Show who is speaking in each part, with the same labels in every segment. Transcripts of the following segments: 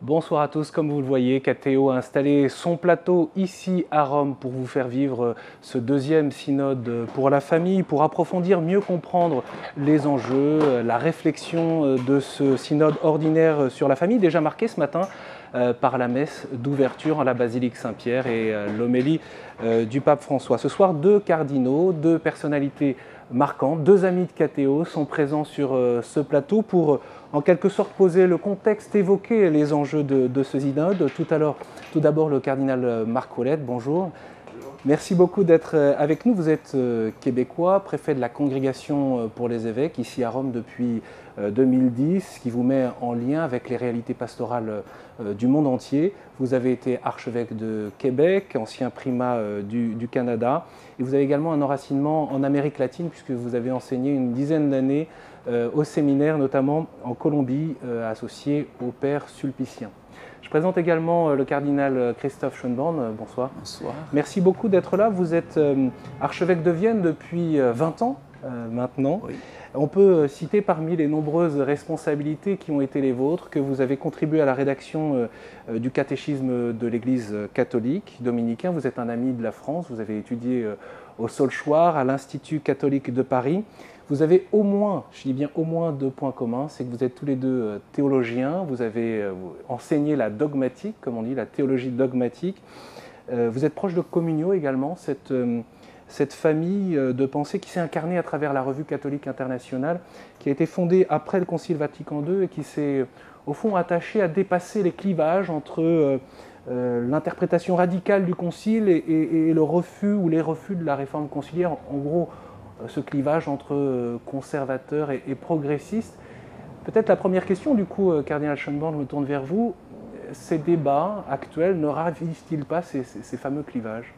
Speaker 1: Bonsoir à tous, comme vous le voyez, KTO a installé son plateau ici à Rome pour vous faire vivre ce deuxième synode pour la famille, pour approfondir, mieux comprendre les enjeux, la réflexion de ce synode ordinaire sur la famille, déjà marqué ce matin par la messe d'ouverture en la basilique Saint-Pierre et l'homélie du pape François. Ce soir, deux cardinaux, deux personnalités marquantes, deux amis de KTO sont présents sur ce plateau pour en quelque sorte poser le contexte, évoquer les enjeux de ce synode. Tout d'abord le cardinal Marc Ouellet, bonjour. Merci beaucoup d'être avec nous. Vous êtes québécois, préfet de la Congrégation pour les évêques, ici à Rome depuis 2010, qui vous met en lien avec les réalités pastorales du monde entier. Vous avez été archevêque de Québec, ancien primat du Canada, et vous avez également un enracinement en Amérique latine, puisque vous avez enseigné une dizaine d'années au séminaire, notamment en Colombie, associé au père Sulpicien. Je présente également le cardinal Christophe Schoenborn. Bonsoir.
Speaker 2: Bonsoir.
Speaker 1: Merci beaucoup d'être là. Vous êtes archevêque de Vienne depuis 20 ans maintenant.
Speaker 2: Oui.
Speaker 1: On peut citer parmi les nombreuses responsabilités qui ont été les vôtres que vous avez contribué à la rédaction du catéchisme de l'Église catholique dominicain. Vous êtes un ami de la France. Vous avez étudié au Solchoir, à l'Institut catholique de Paris. Vous avez au moins, je dis bien au moins, deux points communs. C'est que vous êtes tous les deux théologiens. Vous avez enseigné la dogmatique, comme on dit, la théologie dogmatique. Vous êtes proche de Communio également, cette famille de pensée qui s'est incarnée à travers la Revue catholique internationale, qui a été fondée après le Concile Vatican II et qui s'est au fond attachée à dépasser les clivages entre l'interprétation radicale du Concile et le refus ou les refus de la réforme conciliaire. En gros, ce clivage entre conservateurs et progressistes. Peut-être la première question, du coup, cardinal Schoenborn, je me tourne vers vous. Ces débats actuels ne ravivent-ils pas ces fameux clivages ?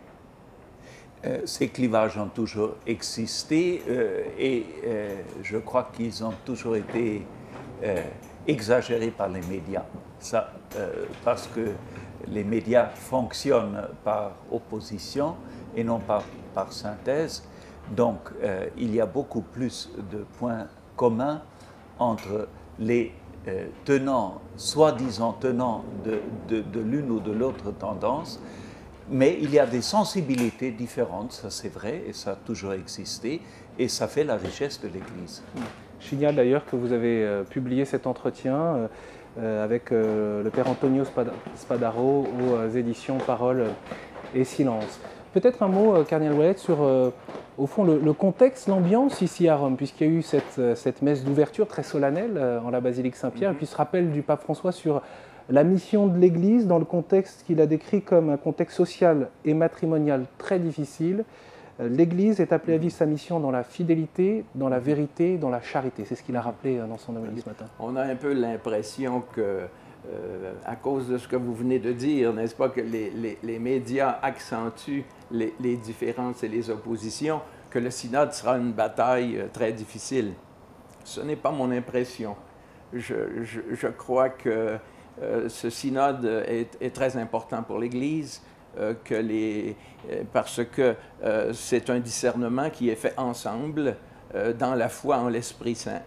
Speaker 2: Ces clivages ont toujours existé et je crois qu'ils ont toujours été exagérés par les médias. Ça, parce que les médias fonctionnent par opposition et non pas par synthèse. Donc, il y a beaucoup plus de points communs entre les tenants, soi-disant tenants de l'une ou de l'autre tendance, mais il y a des sensibilités différentes, ça c'est vrai, et ça a toujours existé, et ça fait la richesse de l'Église.
Speaker 1: Je signale d'ailleurs que vous avez publié cet entretien avec le père Antonio Spadaro aux éditions Parole et Silence. Peut-être un mot, cardinal Ouellet, sur au fond le contexte, l'ambiance ici à Rome, puisqu'il y a eu cette messe d'ouverture très solennelle en la basilique Saint-Pierre, et puis ce rappel du pape François sur la mission de l'Église dans le contexte qu'il a décrit comme un contexte social et matrimonial très difficile. L'Église est appelée à vivre sa mission dans la fidélité, dans la vérité, dans la charité. C'est ce qu'il a rappelé dans son homélie ce matin.
Speaker 3: On a un peu l'impression que, à cause de ce que vous venez de dire, n'est-ce pas, que les médias accentuent les différences et les oppositions, que le synode sera une bataille très difficile. Ce n'est pas mon impression. Je crois que ce synode est très important pour l'Église, parce que c'est un discernement qui est fait ensemble dans la foi en l'Esprit Saint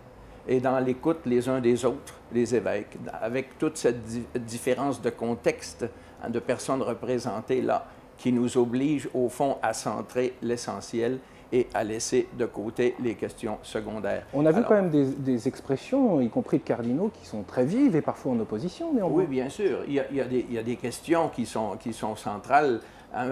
Speaker 3: et dans l'écoute les uns des autres, les évêques, avec toute cette différence de contexte, de personnes représentées là, qui nous oblige au fond à centrer l'essentiel et à laisser de côté les questions secondaires.
Speaker 1: On a vu quand même des expressions, y compris de cardinaux, qui sont très vives et parfois en opposition, néanmoins.
Speaker 3: Oui, bien sûr. Il y a des questions qui sont centrales. Hein,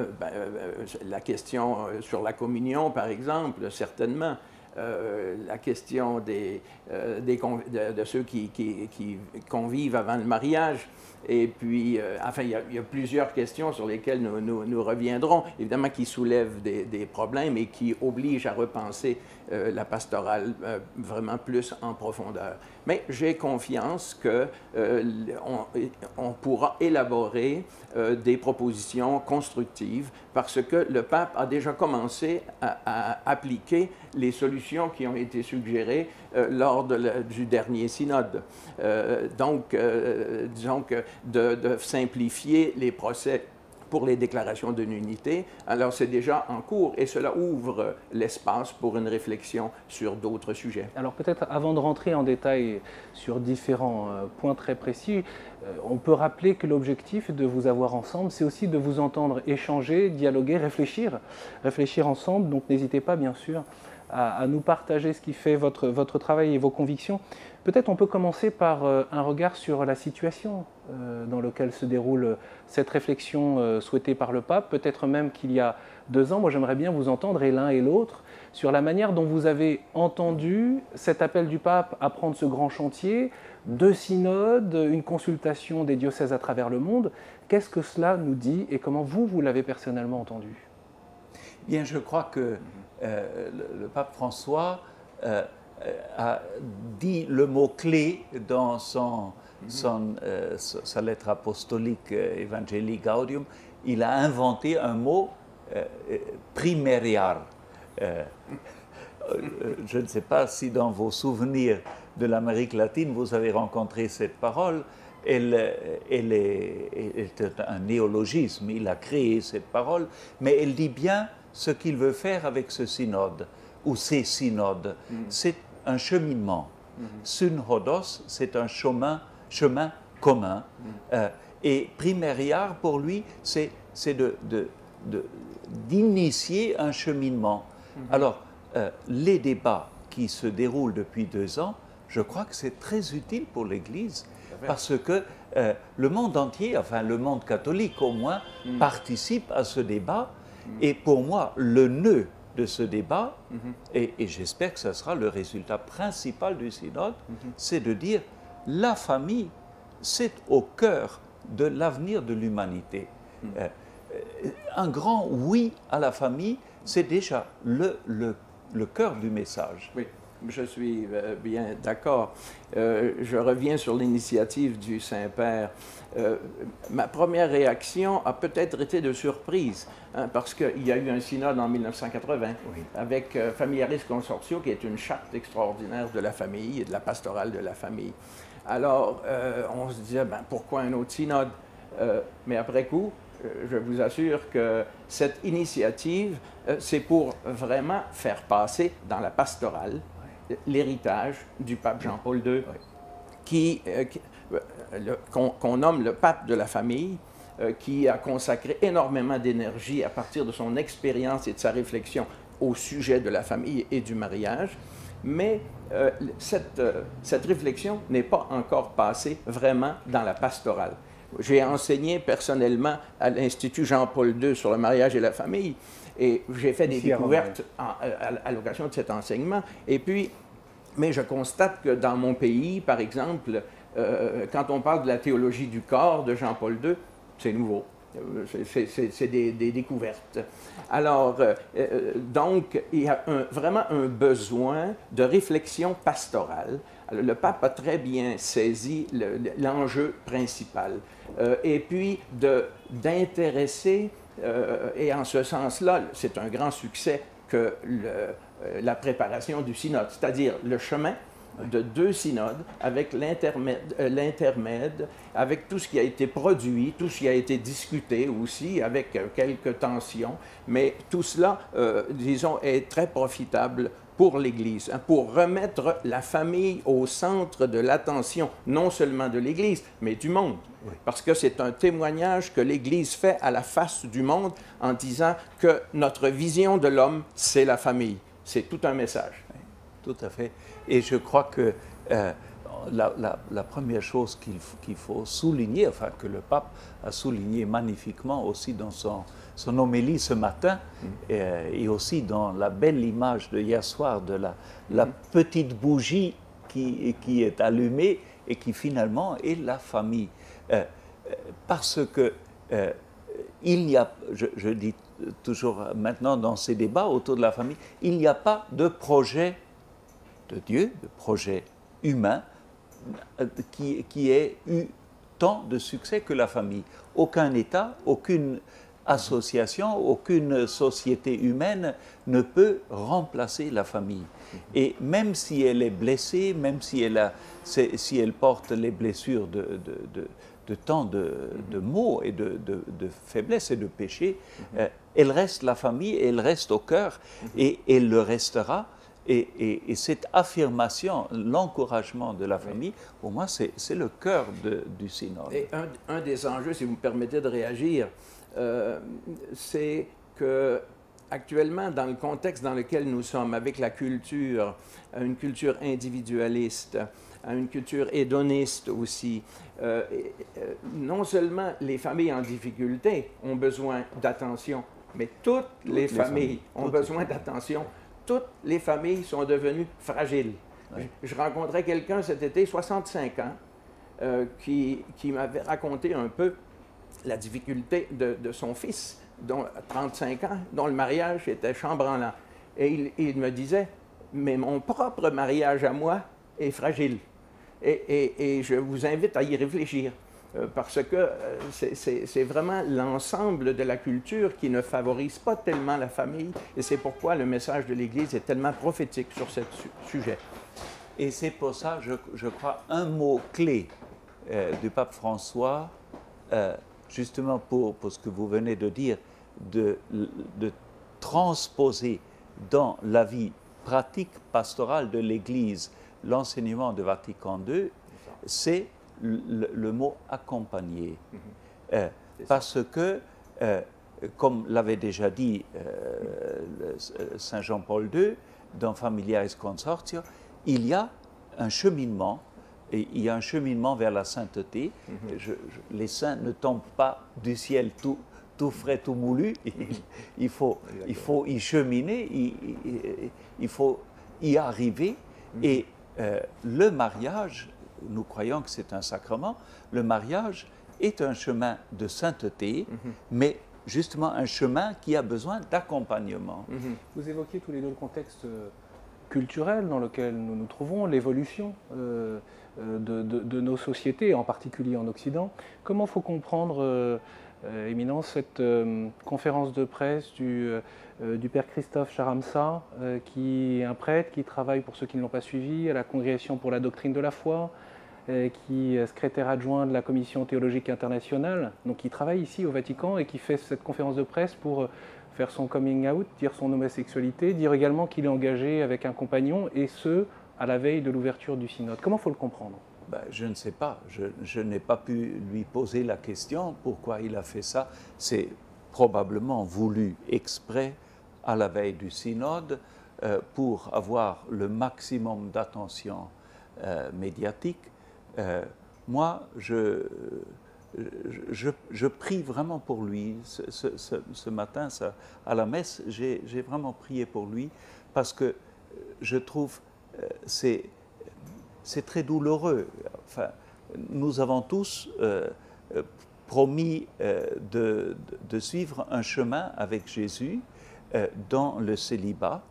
Speaker 3: la question sur la communion, par exemple, certainement. La question de ceux qui convivent avant le mariage. Et puis, enfin, il y a plusieurs questions sur lesquelles nous reviendrons, évidemment, qui soulèvent des problèmes et qui obligent à repenser la pastorale vraiment plus en profondeur. Mais j'ai confiance qu'on pourra élaborer des propositions constructives parce que le pape a déjà commencé à appliquer les solutions qui ont été suggérées lors du dernier synode. Donc, disons que de simplifier les procès pour les déclarations de l'unité. Alors c'est déjà en cours et cela ouvre l'espace pour une réflexion sur d'autres sujets.
Speaker 1: Alors peut-être avant de rentrer en détail sur différents points très précis, on peut rappeler que l'objectif de vous avoir ensemble, c'est aussi de vous entendre échanger, dialoguer, réfléchir ensemble. Donc n'hésitez pas bien sûr à nous partager ce qui fait votre travail et vos convictions. Peut-être on peut commencer par un regard sur la situation dans laquelle se déroule cette réflexion souhaitée par le pape. Peut-être même qu'il y a 2 ans, moi j'aimerais bien vous entendre, et l'un et l'autre, sur la manière dont vous avez entendu cet appel du pape à prendre ce grand chantier, 2 synodes, une consultation des diocèses à travers le monde. Qu'est-ce que cela nous dit et comment vous l'avez personnellement entendu?
Speaker 2: Bien, je crois que le pape François a dit le mot-clé dans sa lettre apostolique Evangelii Gaudium. Il a inventé un mot primeriar. Je ne sais pas si dans vos souvenirs de l'Amérique latine, vous avez rencontré cette parole. Elle est un néologisme, il a créé cette parole, mais elle dit bien ce qu'il veut faire avec ce synode, ou ces synodes. C'est un cheminement. Synhodos, c'est un chemin commun. Et primeriar, pour lui, c'est d'initier un cheminement. Alors, les débats qui se déroulent depuis 2 ans, je crois que c'est très utile pour l'Église, parce que le monde entier, enfin le monde catholique au moins, participe à ce débat. Et pour moi, le nœud de ce débat, et j'espère que ce sera le résultat principal du synode, c'est de dire la famille, c'est au cœur de l'avenir de l'humanité. Un grand oui à la famille, c'est déjà le cœur du message.
Speaker 3: Oui, je suis bien d'accord. Je reviens sur l'initiative du Saint-Père. Ma première réaction a peut-être été de surprise, hein, parce qu'il y a eu un synode en 1980 avec Familiaris Consortio, qui est une charte extraordinaire de la famille et de la pastorale de la famille. Alors, on se disait, pourquoi un autre synode? Mais après coup, je vous assure que cette initiative, c'est pour vraiment faire passer dans la pastorale l'héritage du pape Jean-Paul II, qu'on nomme le pape de la famille, qui a consacré énormément d'énergie à partir de son expérience et de sa réflexion au sujet de la famille et du mariage. Mais cette réflexion n'est pas encore passée vraiment dans la pastorale. J'ai enseigné personnellement à l'Institut Jean-Paul II sur le mariage et la famille, et j'ai fait des découvertes à l'occasion de cet enseignement. Et puis, mais je constate que dans mon pays, par exemple, quand on parle de la théologie du corps de Jean-Paul II, c'est nouveau. C'est des découvertes. Alors, donc, il y a vraiment un besoin de réflexion pastorale. Alors, le pape a très bien saisi l'enjeu principal. Et puis, d'intéresser, et en ce sens-là, c'est un grand succès que la préparation du synode, c'est-à-dire le chemin de 2 synodes, avec l'intermède, avec tout ce qui a été produit, tout ce qui a été discuté aussi, avec quelques tensions, mais tout cela, disons, est très profitable pour l'Église, hein, pour remettre la famille au centre de l'attention, non seulement de l'Église, mais du monde. Oui. Parce que c'est un témoignage que l'Église fait à la face du monde en disant que notre vision de l'homme, c'est la famille. C'est tout un message.
Speaker 2: Oui, tout à fait. Et je crois que la première chose qu'il faut souligner, enfin que le pape a souligné magnifiquement aussi dans son homélie ce matin, et aussi dans la belle image de hier soir de la petite bougie qui est allumée et qui finalement est la famille. Parce que il n'y a, je dis toujours maintenant dans ces débats autour de la famille, il n'y a pas de projet de Dieu, de projet humain qui ait eu tant de succès que la famille. Aucun État, aucune association, aucune société humaine ne peut remplacer la famille. Et même si elle est blessée, même si elle porte les blessures de tant de maux et de faiblesses et de péchés, elle reste la famille, elle reste au cœur et elle le restera. Et cette affirmation, l'encouragement de la famille, pour moi, c'est le cœur du synode.
Speaker 3: Et un des enjeux, si vous me permettez de réagir, c'est que actuellement, dans le contexte dans lequel nous sommes, avec la culture, une culture individualiste, une culture hédoniste aussi, non seulement les familles en difficulté ont besoin d'attention, mais toutes les familles ont besoin d'attention. Toutes les familles sont devenues fragiles. Oui. Je rencontrais quelqu'un cet été, 65 ans, qui m'avait raconté un peu la difficulté de son fils, dont 35 ans, dont le mariage était chambranlant. Et il me disait, mais mon propre mariage à moi est fragile. Et je vous invite à y réfléchir. Parce que c'est vraiment l'ensemble de la culture qui ne favorise pas tellement la famille, et c'est pourquoi le message de l'Église est tellement prophétique sur ce sujet.
Speaker 2: Et c'est pour ça, je crois, un mot clé du pape François, justement pour ce que vous venez de dire, de transposer dans la vie pratique pastorale de l'Église l'enseignement de Vatican II, c'est le mot accompagner. Parce que, comme l'avait déjà dit Saint Jean-Paul II, dans Familiaris Consortio, il y a un cheminement, et il y a un cheminement vers la sainteté. Les saints ne tombent pas du ciel tout frais, tout moulu. Il faut y cheminer, il faut y arriver. Et le mariage, nous croyons que c'est un sacrement, le mariage est un chemin de sainteté, mais justement un chemin qui a besoin d'accompagnement.
Speaker 1: Vous évoquiez tous les deux le contexte culturel dans lequel nous nous trouvons, l'évolution de nos sociétés, en particulier en Occident. Comment faut comprendre, Éminence, cette conférence de presse du père Christophe Charamsa, qui est un prêtre qui travaille, pour ceux qui ne l'ont pas suivi, à la Congrégation pour la doctrine de la foi, qui est secrétaire adjoint de la Commission théologique internationale, donc qui travaille ici au Vatican et qui fait cette conférence de presse pour faire son coming out, dire son homosexualité, dire également qu'il est engagé avec un compagnon, et ce, à la veille de l'ouverture du synode. Comment faut le comprendre?
Speaker 2: Ben, je ne sais pas. Je n'ai pas pu lui poser la question pourquoi il a fait ça. C'est probablement voulu exprès à la veille du synode pour avoir le maximum d'attention médiatique. Moi, je prie vraiment pour lui. Ce matin, à la messe, j'ai vraiment prié pour lui parce que je trouve c'est très douloureux. Enfin, nous avons tous promis de suivre un chemin avec Jésus dans le célibat,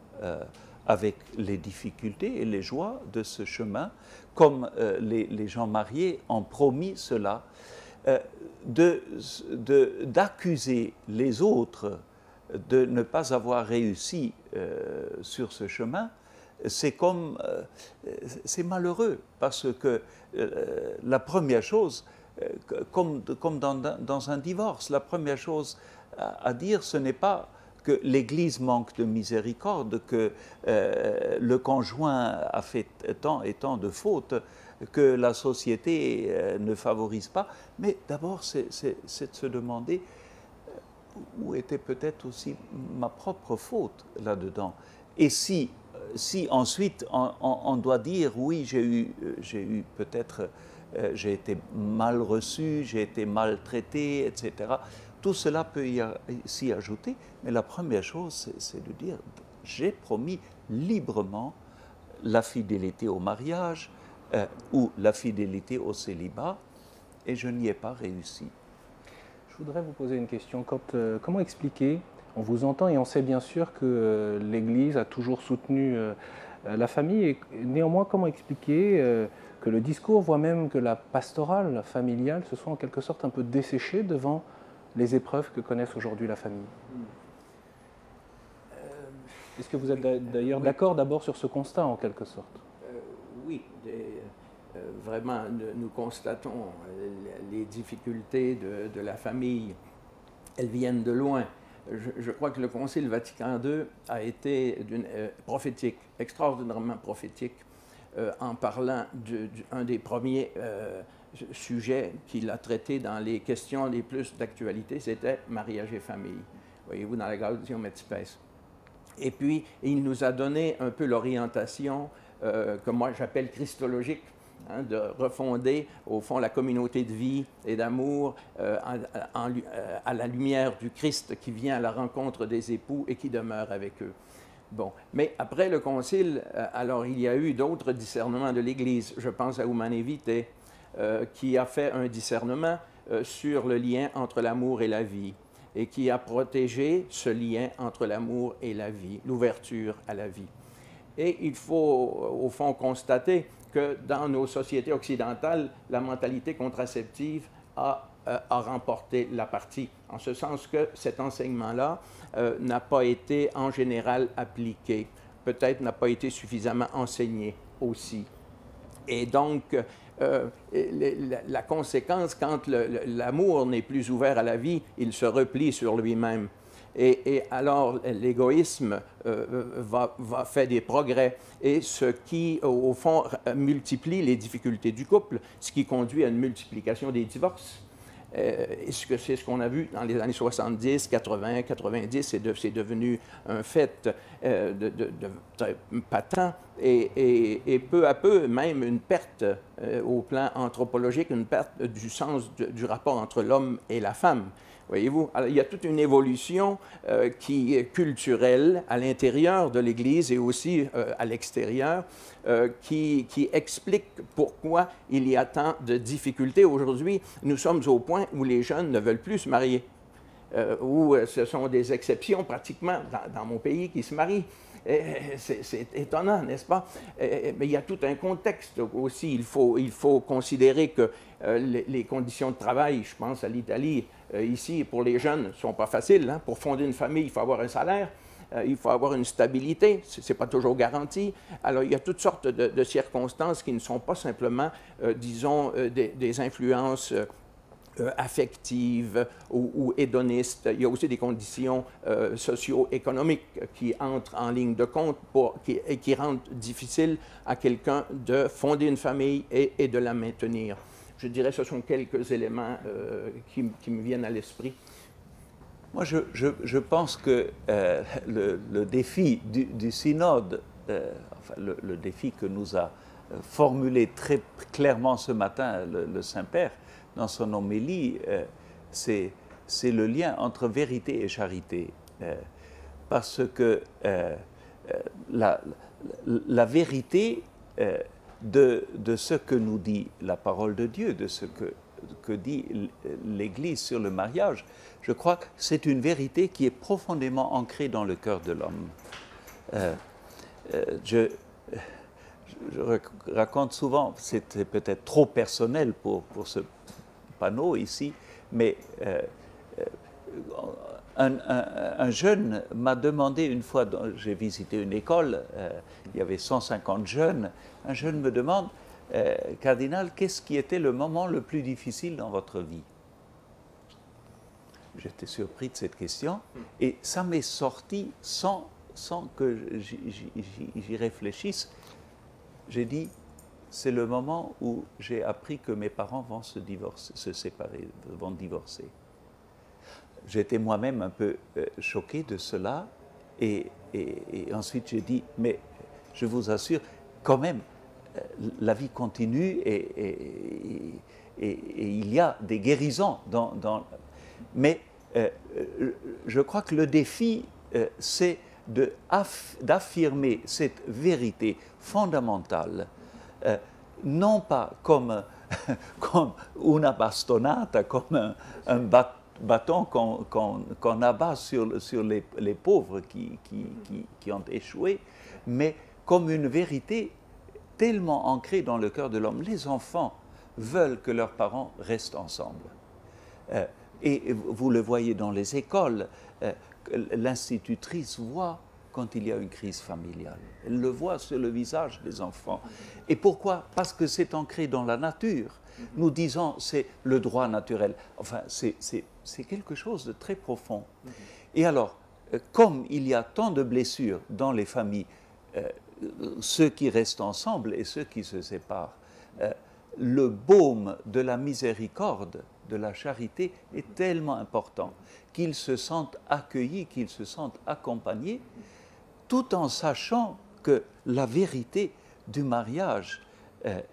Speaker 2: avec les difficultés et les joies de ce chemin, comme les gens mariés ont promis cela, d'accuser les autres de ne pas avoir réussi sur ce chemin. C'est malheureux, parce que la première chose, comme dans un divorce, la première chose à dire, ce n'est pas que l'Église manque de miséricorde, que le conjoint a fait tant et tant de fautes, que la société ne favorise pas, mais d'abord c'est de se demander où était peut-être aussi ma propre faute là-dedans. Et si ensuite on doit dire oui, j'ai eu peut-être, j'ai été mal reçu, j'ai été maltraité, etc. Tout cela peut s'y ajouter, mais la première chose, c'est de dire j'ai promis librement la fidélité au mariage ou la fidélité au célibat, et je n'y ai pas réussi.
Speaker 1: Je voudrais vous poser une question. Comment expliquer? On vous entend et on sait bien sûr que l'Église a toujours soutenu la famille. Et néanmoins, comment expliquer que le discours, voire même que la pastorale familiale se soit en quelque sorte un peu desséchée devant les épreuves que connaissent aujourd'hui la famille? Est-ce que vous êtes d'ailleurs d'accord d'abord sur ce constat en quelque sorte?
Speaker 3: Oui. vraiment, nous constatons les difficultés de la famille. Elles viennent de loin. Je crois que le Concile Vatican II a été prophétique, extraordinairement prophétique, en parlant d'un des premiers sujets qu'il a traité dans les questions les plus d'actualité, c'était mariage et famille. Voyez-vous, dans la Gaudium et Spes. Et puis, il nous a donné un peu l'orientation que moi j'appelle christologique, hein, de refonder, au fond, la communauté de vie et d'amour à la lumière du Christ qui vient à la rencontre des époux et qui demeure avec eux. Bon, mais après le Concile, alors il y a eu d'autres discernements de l'Église. Je pense à Humanae Vitae, qui a fait un discernement sur le lien entre l'amour et la vie, et qui a protégé ce lien entre l'amour et la vie, l'ouverture à la vie. Et il faut, au fond, constater que dans nos sociétés occidentales, la mentalité contraceptive a remporté la partie, en ce sens que cet enseignement-là n'a pas été en général appliqué, peut-être n'a pas été suffisamment enseigné aussi. Et donc, la conséquence, quand l'amour n'est plus ouvert à la vie, il se replie sur lui-même. Et alors, l'égoïsme va faire des progrès, et ce qui, au fond, multiplie les difficultés du couple, ce qui conduit à une multiplication des divorces. C'est ce qu'on a vu dans les années 70, 80, 90, c'est devenu un fait très patent, et peu à peu, même une perte au plan anthropologique, une perte du sens du rapport entre l'homme et la femme. Voyez-vous, alors, il y a toute une évolution qui est culturelle à l'intérieur de l'Église et aussi à l'extérieur, qui explique pourquoi il y a tant de difficultés. Aujourd'hui, nous sommes au point où les jeunes ne veulent plus se marier, où ce sont des exceptions pratiquement dans mon pays qui se marient. C'est étonnant, n'est-ce pas? Mais il y a tout un contexte aussi. Il faut considérer que les conditions de travail, je pense à l'Italie, ici, pour les jeunes, ne sont pas faciles. Hein? Pour fonder une famille, il faut avoir un salaire, il faut avoir une stabilité, ce n'est pas toujours garanti. Alors, il y a toutes sortes de circonstances qui ne sont pas simplement, disons, des influences affectives ou hédonistes. Il y a aussi des conditions socio-économiques qui entrent en ligne de compte et qui rendent difficile à quelqu'un de fonder une famille et de la maintenir. Je dirais que ce sont quelques éléments qui me viennent à l'esprit.
Speaker 2: Moi, je pense que le défi du synode, enfin, le défi que nous a formulé très clairement ce matin le Saint-Père dans son homélie, c'est le lien entre vérité et charité. Parce que la vérité de ce que nous dit la parole de Dieu, de ce que dit l'Église sur le mariage, je crois que c'est une vérité qui est profondément ancrée dans le cœur de l'homme. Je raconte souvent, c'est peut-être trop personnel pour ce panneau ici, mais un jeune m'a demandé une fois, j'ai visité une école, il y avait 150 jeunes, un jeune me demande, Cardinal, qu'est-ce qui était le moment le plus difficile dans votre vie? J'étais surpris de cette question, et ça m'est sorti sans que j'y réfléchisse. J'ai dit, c'est le moment où j'ai appris que mes parents vont se séparer, vont divorcer. J'étais moi-même un peu choqué de cela, et ensuite j'ai dit, mais je vous assure, quand même, la vie continue, et il y a des guérisons mais je crois que le défi, c'est d'affirmer cette vérité fondamentale, non pas comme una bastonata, comme un bâton qu'on abat sur les pauvres qui ont échoué, mais comme une vérité tellement ancrée dans le cœur de l'homme. Les enfants veulent que leurs parents restent ensemble. Et vous le voyez dans les écoles, l'institutrice voit quand il y a une crise familiale. Elle le voit sur le visage des enfants. Et pourquoi? Parce que c'est ancré dans la nature. Nous disons c'est le droit naturel. Enfin, c'est quelque chose de très profond. Et alors, comme il y a tant de blessures dans les familles, ceux qui restent ensemble et ceux qui se séparent, le baume de la miséricorde, de la charité est tellement important qu'ils se sentent accueillis, qu'ils se sentent accompagnés, tout en sachant que la vérité du mariage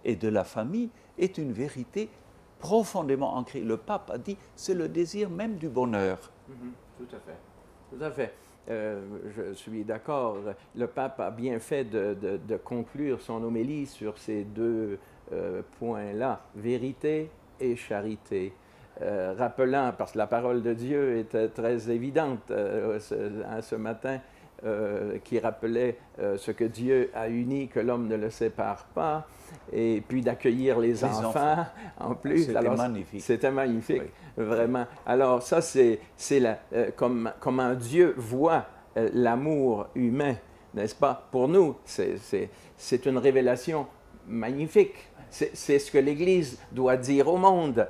Speaker 2: et de la famille est une vérité profondément ancrée. Le pape a dit, c'est le désir même du bonheur.
Speaker 3: Tout à fait. Tout à fait. Je suis d'accord. Le pape a bien fait de conclure son homélie sur ces deux points-là, vérité et charité. Rappelant, parce que la parole de Dieu était très évidente ce matin, qui rappelait ce que Dieu a uni, que l'homme ne le sépare pas, et puis d'accueillir les enfants en plus.
Speaker 2: C'était magnifique.
Speaker 3: C'était magnifique,
Speaker 2: oui.
Speaker 3: Vraiment. Alors ça, c'est comment Dieu voit l'amour humain, n'est-ce pas? Pour nous, c'est une révélation magnifique. C'est ce que l'Église doit dire au monde.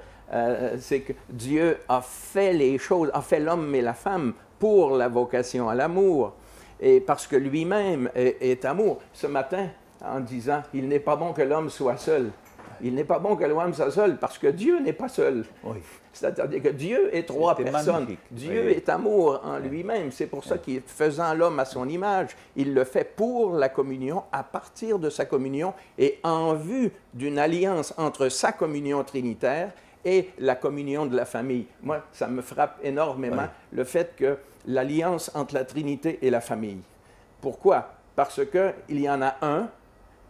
Speaker 3: C'est que Dieu a fait les choses, a fait l'homme et la femme pour la vocation à l'amour, et parce que lui-même est amour. Ce matin, en disant, il n'est pas bon que l'homme soit seul. Il n'est pas bon que l'homme soit seul, parce que Dieu n'est pas seul.
Speaker 2: Oui.
Speaker 3: C'est-à-dire que Dieu est trois personnes.
Speaker 2: Magnifique.
Speaker 3: Dieu est amour en lui-même. C'est pour ça qu'il, faisant l'homme à son image, il le fait pour la communion, à partir de sa communion, et en vue d'une alliance entre sa communion trinitaire et la communion de la famille. Moi, ça me frappe énormément, le fait que l'alliance entre la Trinité et la famille. Pourquoi? Parce qu'il y en a un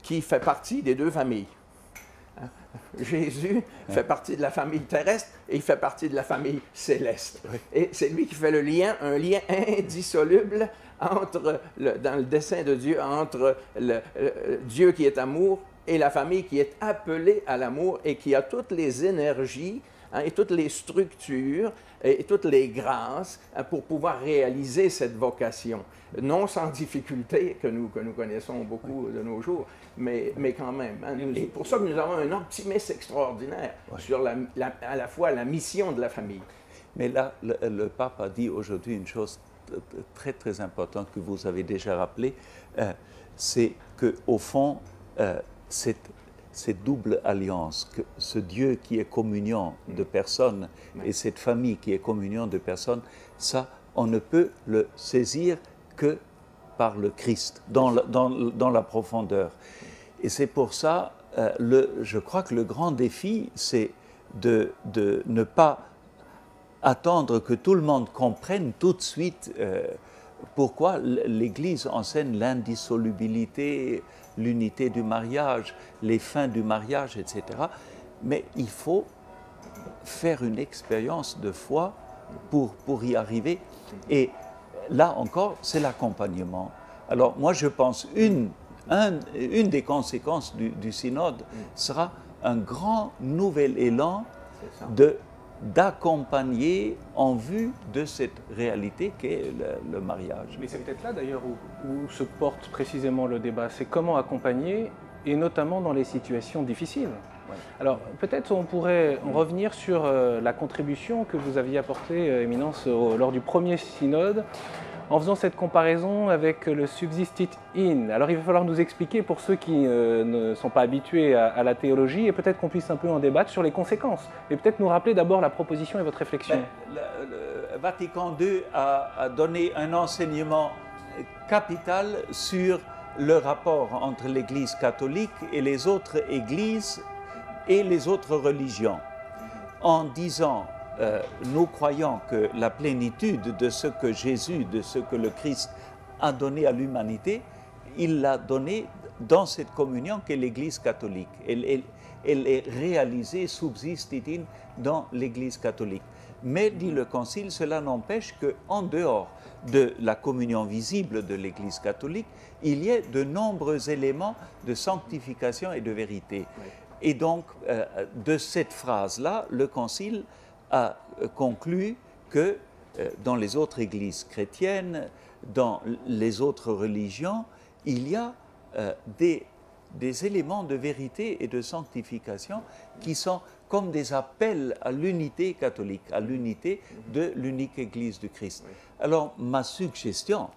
Speaker 3: qui fait partie des deux familles. Jésus fait partie de la famille terrestre et il fait partie de la famille céleste. Et c'est lui qui fait le lien, un lien indissoluble entre, dans le dessein de Dieu, entre Dieu qui est amour et la famille qui est appelée à l'amour et qui a toutes les énergies et toutes les structures et toutes les grâces pour pouvoir réaliser cette vocation. Non sans difficulté que nous connaissons beaucoup de nos jours, mais quand même. C'est pour ça que nous avons un optimisme extraordinaire sur à la fois la mission de la famille.
Speaker 2: Mais là, le pape a dit aujourd'hui une chose très très importante que vous avez déjà rappelée, c'est qu'au fond, cette double alliance, que ce Dieu qui est communion de personnes et cette famille qui est communion de personnes, ça, on ne peut le saisir que par le Christ, dans la profondeur. Et c'est pour ça, je crois que le grand défi, c'est de ne pas attendre que tout le monde comprenne tout de suite pourquoi l'Église enseigne l'indissolubilité, l'unité du mariage, les fins du mariage, etc. Mais il faut faire une expérience de foi pour y arriver. Et là encore, c'est l'accompagnement. Alors moi, je pense une des conséquences du synode sera un grand nouvel élan d'accompagner en vue de cette réalité qu'est le mariage.
Speaker 1: Mais c'est peut-être là d'ailleurs où se porte précisément le débat, c'est comment accompagner, et notamment dans les situations difficiles. Ouais. Alors peut-être on pourrait revenir sur la contribution que vous aviez apportée, Éminence, lors du premier synode, en faisant cette comparaison avec le subsistit in. Alors il va falloir nous expliquer, pour ceux qui ne sont pas habitués à la théologie, et peut-être qu'on puisse un peu en débattre sur les conséquences. Mais peut-être nous rappeler d'abord la proposition et votre réflexion.
Speaker 2: Le Vatican II a donné un enseignement capital sur le rapport entre l'Église catholique et les autres églises et les autres religions, en disant nous croyons que la plénitude de ce que Jésus, de ce que le Christ a donné à l'humanité, il l'a donné dans cette communion qu'est l'Église catholique. Elle est réalisée, subsistit dans l'Église catholique. Mais, dit le Concile, cela n'empêche qu'en dehors de la communion visible de l'Église catholique, il y ait de nombreux éléments de sanctification et de vérité. Et donc, de cette phrase-là, le Concile a conclu que dans les autres églises chrétiennes, dans les autres religions, il y a des éléments de vérité et de sanctification qui sont comme des appels à l'unité catholique, à l'unité de l'unique Église du Christ. Alors, ma suggestion,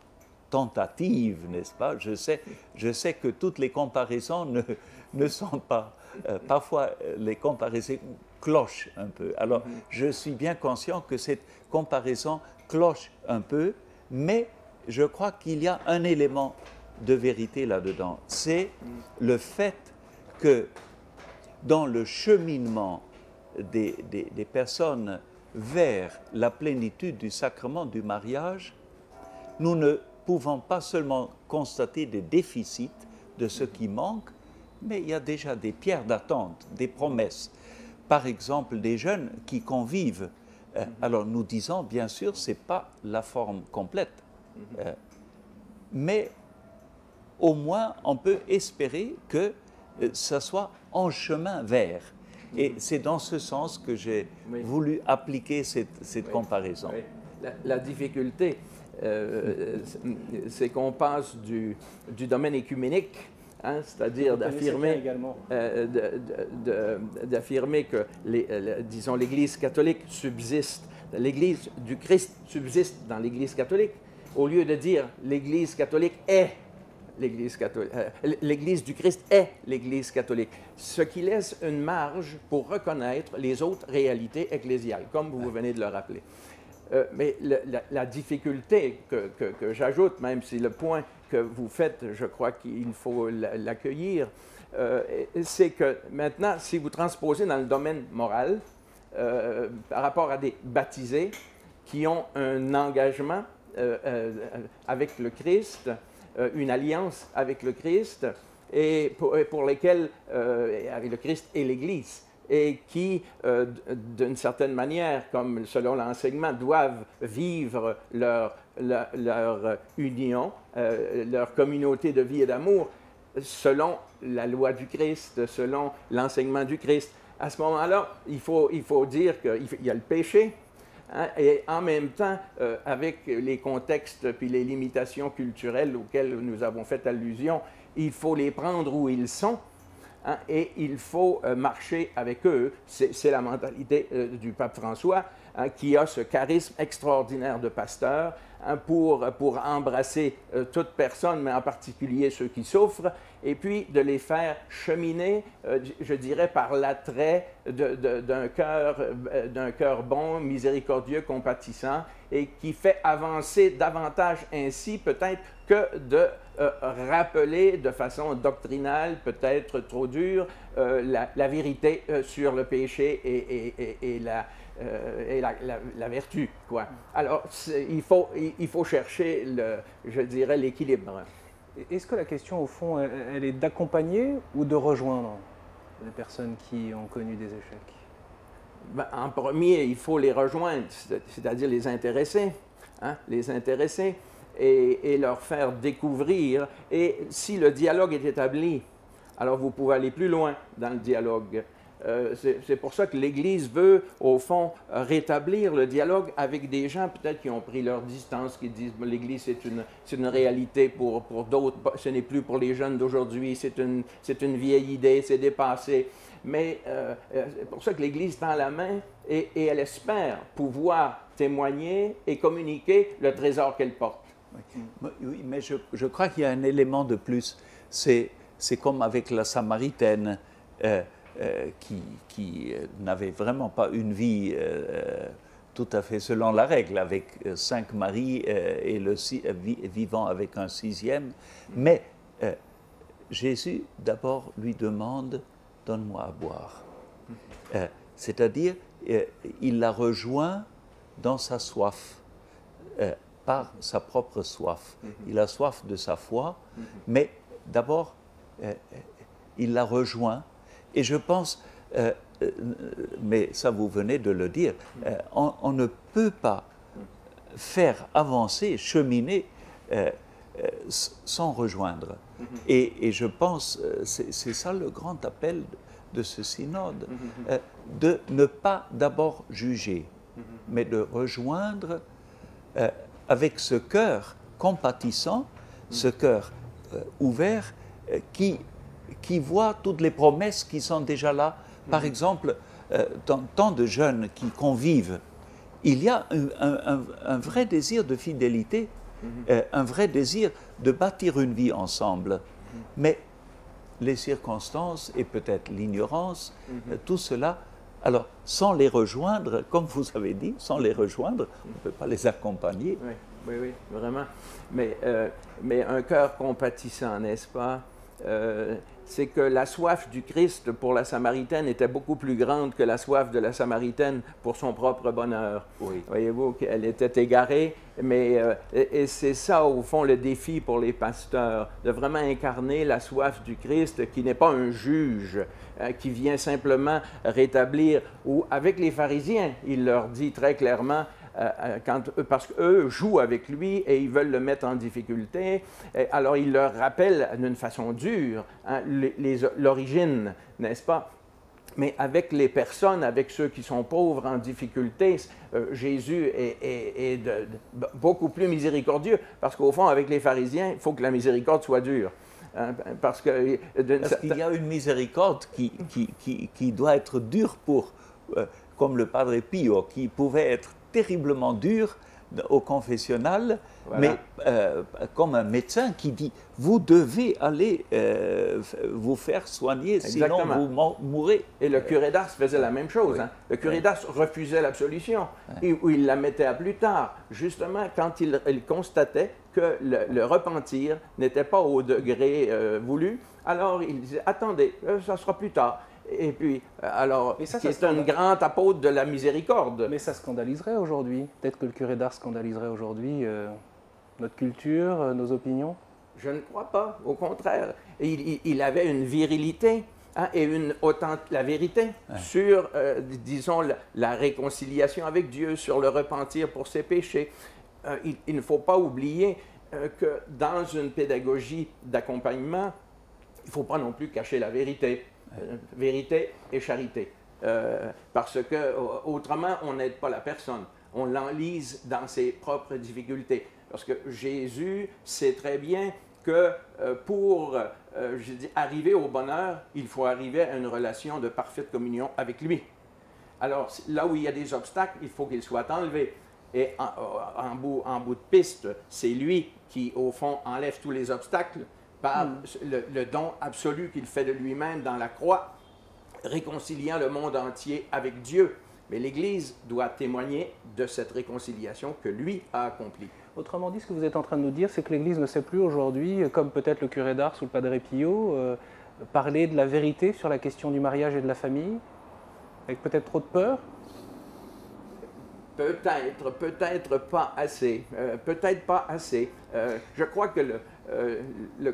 Speaker 2: tentative, n'est-ce pas? Je sais que toutes les comparaisons ne sont pas... parfois, les comparaisons clochent un peu. Alors, je suis bien conscient que cette comparaison cloche un peu, mais je crois qu'il y a un élément de vérité là-dedans. C'est le fait que dans le cheminement des personnes vers la plénitude du sacrement du mariage, nous ne pouvons pas seulement constater des déficits de ce qui manque, mais il y a déjà des pierres d'attente, des promesses. Par exemple, des jeunes qui convivent. Alors nous disons, bien sûr, ce n'est pas la forme complète, mais au moins on peut espérer que ça soit en chemin vers. Et c'est dans ce sens que j'ai voulu appliquer cette comparaison.
Speaker 3: Oui. La difficulté, c'est qu'on passe du domaine écuménique, hein, c'est-à-dire d'affirmer que, disons, l'Église catholique subsiste, l'Église du Christ subsiste dans l'Église catholique, au lieu de dire l'Église catholique est l'Église catholique, l'Église du Christ est l'Église catholique, ce qui laisse une marge pour reconnaître les autres réalités ecclésiales, comme vous venez de le rappeler. Mais la difficulté que j'ajoute, même si le point que vous faites, je crois qu'il faut l'accueillir, c'est que maintenant, si vous transposez dans le domaine moral, par rapport à des baptisés qui ont un engagement avec le Christ, une alliance avec le Christ, et pour lesquels, avec le Christ et l'Église, et qui, d'une certaine manière, comme selon l'enseignement, doivent vivre leur union, leur communauté de vie et d'amour, selon la loi du Christ, selon l'enseignement du Christ. À ce moment-là, il faut dire qu'il y a le péché, hein, et en même temps, avec les contextes puis les limitations culturelles auxquelles nous avons fait allusion, il faut les prendre où ils sont. Hein, et il faut marcher avec eux. C'est la mentalité du pape François, hein, qui a ce charisme extraordinaire de pasteur, hein, pour embrasser toute personne, mais en particulier ceux qui souffrent, et puis de les faire cheminer, je dirais, par l'attrait d'un cœur bon, miséricordieux, compatissant, et qui fait avancer davantage ainsi peut-être que de rappeler de façon doctrinale, peut-être trop dure, la vérité sur le péché et la vertu, quoi. Alors, il faut chercher, je dirais, l'équilibre.
Speaker 1: Est-ce que la question, au fond, elle est d'accompagner ou de rejoindre les personnes qui ont connu des échecs?
Speaker 3: Ben, en premier, il faut les rejoindre, c'est-à-dire les intéresser, hein, les intéresser et leur faire découvrir. Et si le dialogue est établi, alors vous pouvez aller plus loin dans le dialogue. C'est pour ça que l'Église veut, au fond, rétablir le dialogue avec des gens peut-être qui ont pris leur distance, qui disent « l'Église, c'est une réalité pour d'autres, ce n'est plus pour les jeunes d'aujourd'hui, c'est une vieille idée, c'est dépassé ». Mais c'est pour ça que l'Église tend la main et elle espère pouvoir témoigner et communiquer le trésor qu'elle porte.
Speaker 2: Oui, mais je crois qu'il y a un élément de plus. C'est comme avec la Samaritaine, qui n'avait vraiment pas une vie tout à fait selon la règle, avec 5 maris et vivant avec un 6e. Mais Jésus d'abord lui demande « donne-moi à boire ». C'est-à-dire, il la rejoint dans sa soif, par sa propre soif. Il a soif de sa foi, mais d'abord, il la rejoint. Et je pense, mais ça vous venez de le dire, on ne peut pas faire avancer, cheminer sans rejoindre. Et je pense, c'est ça le grand appel de ce synode, de ne pas d'abord juger, mais de rejoindre avec ce cœur compatissant, ce cœur ouvert qui voit toutes les promesses qui sont déjà là. Par exemple, dans tant de jeunes qui convivent, il y a un vrai désir de fidélité, un vrai désir de bâtir une vie ensemble. Mais les circonstances et peut-être l'ignorance, tout cela, alors sans les rejoindre, comme vous avez dit, sans les rejoindre, on ne peut pas les accompagner.
Speaker 3: Oui, oui, oui, vraiment. Mais un cœur compatissant, n'est-ce pas? C'est que la soif du Christ pour la Samaritaine était beaucoup plus grande que la soif de la Samaritaine pour son propre bonheur.
Speaker 2: Oui.
Speaker 3: Voyez-vous qu'elle était égarée, mais et c'est ça, au fond, le défi pour les pasteurs, de vraiment incarner la soif du Christ, qui n'est pas un juge, qui vient simplement rétablir, ou avec les pharisiens, il leur dit très clairement, parce qu'eux jouent avec lui et ils veulent le mettre en difficulté. Alors, il leur rappelle d'une façon dure l'origine, n'est-ce pas? Mais avec les personnes, avec ceux qui sont pauvres, en difficulté, Jésus est beaucoup plus miséricordieux. Parce qu'au fond, avec les pharisiens, il faut que la miséricorde soit dure. Parce qu'il
Speaker 2: y a une miséricorde qui doit être dure pour, comme le Padre Pio, qui pouvait être terriblement dur au confessionnal, voilà. Mais comme un médecin qui dit « vous devez aller vous faire soigner, exactement. Sinon vous mourrez ».
Speaker 3: Et le curé d'Ars faisait la même chose. Oui. Hein. Le curé d'Ars refusait l'absolution, ou il la mettait à plus tard, justement quand il constatait que le repentir n'était pas au degré voulu. Alors il disait « attendez, ça sera plus tard ». Et puis, alors, c'est un grand apôtre de la miséricorde.
Speaker 1: Mais ça scandaliserait aujourd'hui. Peut-être que le curé d'Ars scandaliserait aujourd'hui notre culture, nos opinions.
Speaker 3: Je ne crois pas. Au contraire, il avait une virilité et la vérité sur, disons, la réconciliation avec Dieu, sur le repentir pour ses péchés. Il ne faut pas oublier que dans une pédagogie d'accompagnement, il ne faut pas non plus cacher la vérité. Vérité et charité. Parce que autrement, on n'aide pas la personne. On l'enlise dans ses propres difficultés. Parce que Jésus sait très bien que pour arriver au bonheur, il faut arriver à une relation de parfaite communion avec lui. Alors, là où il y a des obstacles, il faut qu'ils soient enlevés. Et en bout de piste, c'est lui qui, au fond, enlève tous les obstacles par le don absolu qu'il fait de lui-même dans la croix, réconciliant le monde entier avec Dieu. Mais l'Église doit témoigner de cette réconciliation que lui a accomplie.
Speaker 1: Autrement dit, ce que vous êtes en train de nous dire, c'est que l'Église ne sait plus aujourd'hui, comme peut-être le curé d'Ars ou le Padre Pio, parler de la vérité sur la question du mariage et de la famille, avec peut-être trop de peur.
Speaker 3: Peut-être pas assez. Peut-être pas assez. Je crois que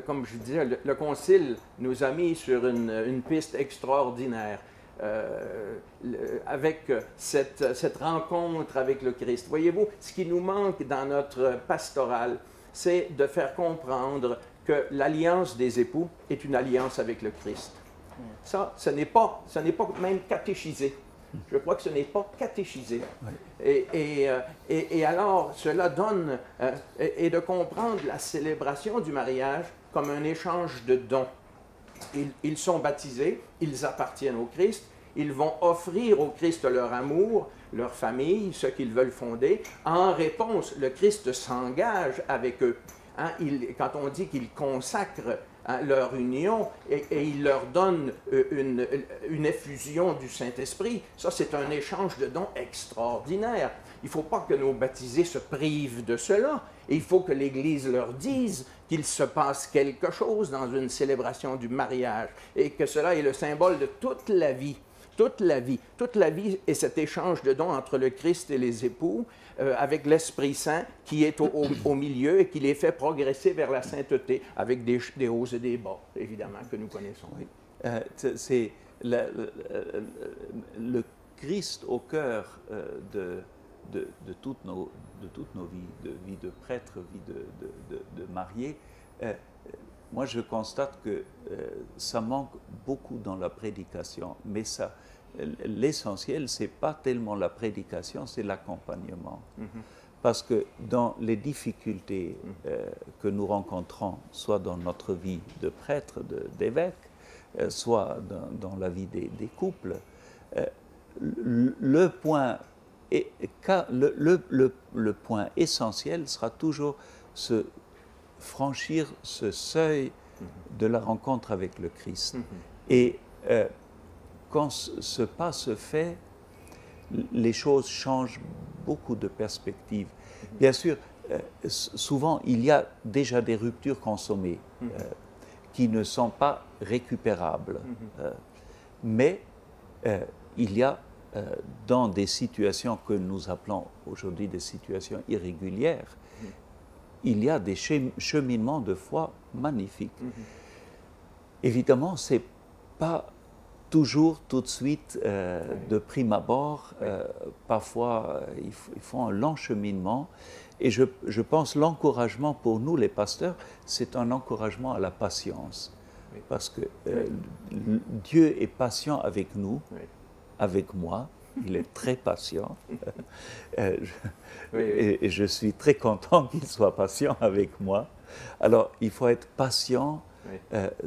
Speaker 3: comme je disais, le Concile nous a mis sur une piste extraordinaire avec cette rencontre avec le Christ. Voyez-vous, ce qui nous manque dans notre pastorale, c'est de faire comprendre que l'alliance des époux est une alliance avec le Christ. Ça, ce n'est pas même catéchisé. Je crois que ce n'est pas catéchisé. Oui. Et alors, cela donne, et de comprendre la célébration du mariage comme un échange de dons. Ils sont baptisés, ils appartiennent au Christ, ils vont offrir au Christ leur amour, leur famille, ce qu'ils veulent fonder. En réponse, le Christ s'engage avec eux. Hein, quand on dit qu'il consacre leur union et il leur donne une effusion du Saint-Esprit, ça c'est un échange de dons extraordinaire. Il ne faut pas que nos baptisés se privent de cela. Et il faut que l'Église leur dise qu'il se passe quelque chose dans une célébration du mariage et que cela est le symbole de toute la vie. Toute la vie est cet échange de dons entre le Christ et les époux, avec l'Esprit Saint qui est au milieu et qui les fait progresser vers la sainteté, avec des hauts et des bas, évidemment, que nous connaissons.
Speaker 2: Oui. C'est le Christ au cœur de toutes nos vies, vie de prêtre, vie de marié. Moi, je constate que ça manque beaucoup dans la prédication, mais l'essentiel, ce n'est pas tellement la prédication, c'est l'accompagnement. parce que dans les difficultés que nous rencontrons, soit dans notre vie de prêtre, d'évêque, soit dans la vie des couples, le point essentiel sera toujours franchir ce seuil de la rencontre avec le Christ. Et quand ce pas se fait, les choses changent beaucoup de perspectives. Bien sûr, souvent, il y a déjà des ruptures consommées qui ne sont pas récupérables. Mais il y a, dans des situations que nous appelons aujourd'hui des situations irrégulières, il y a des cheminements de foi magnifiques. Évidemment, ce n'est pas toujours tout de suite de prime abord. Parfois, il faut un long cheminement. Et je pense l'encouragement pour nous, les pasteurs, c'est un encouragement à la patience. Parce que Dieu est patient avec nous, avec moi. Il est très patient. Et je suis très content qu'il soit patient avec moi. Alors, il faut être patient